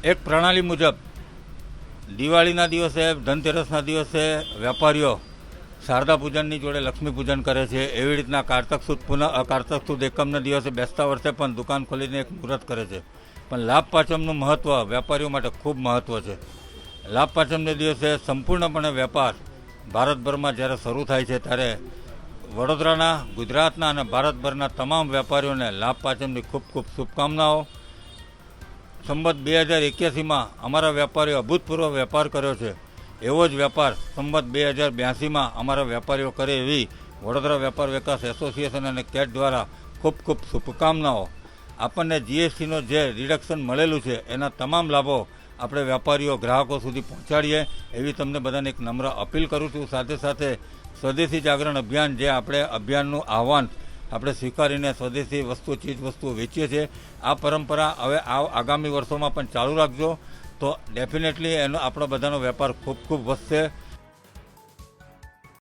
એક પ્રણાલી મુજબ દિવાળીના દિવસે, ધનતેરસના દિવસે વેપારીઓ શારદા પૂજનની જોડે લક્ષ્મી પૂજન કરે છે. એવી રીતના કારતક સુદ એકમના દિવસે બેસતા વર્ષે પણ દુકાન ખોલીને એક મુહૂર્ત કરે છે. પણ લાભ પાંચમનું મહત્ત્વ વેપારીઓ માટે ખૂબ મહત્ત્વ છે. લાભ પાંચમને દિવસે સંપૂર્ણપણે વેપાર ભારતભરમાં જ્યારે શરૂ થાય છે ત્યારે વડોદરાના, ગુજરાતના અને ભારતભરના તમામ વેપારીઓને લાભ પાંચમની ખૂબ ખૂબ શુભકામનાઓ. સંવત 2081માં અમારા વેપારીઓ અભૂતપૂર્વ વેપાર કર્યો છે. એવો જ વેપાર સંવત 2082માં અમારા વેપારીઓ કરે એવી વડોદરા વેપાર વિકાસ એસોસિએશન અને કેટ દ્વારા ખૂબ ખૂબ શુભકામનાઓ. આપણને જીએસટીનો જે રિડક્શન મળેલું છે એના તમામ લાભો આપણે વેપારીઓ, ગ્રાહકો સુધી પહોંચાડીએ એવી તમને બધાને એક નમ્ર અપીલ કરું છું. સાથે સાથે સ્વદેશી જાગરણ અભિયાન, જે આપણે અભિયાનનું આહવાન આપણે સ્વીકારીને સ્વદેશી ચીજ વસ્તુઓ વેચીએ છીએ, આ પરંપરા હવે આગામી વર્ષોમાં પણ ચાલુ રાખજો તો ડેફિનેટલી એનો આપણો બધાનો વેપાર ખૂબ ખૂબ વધશે.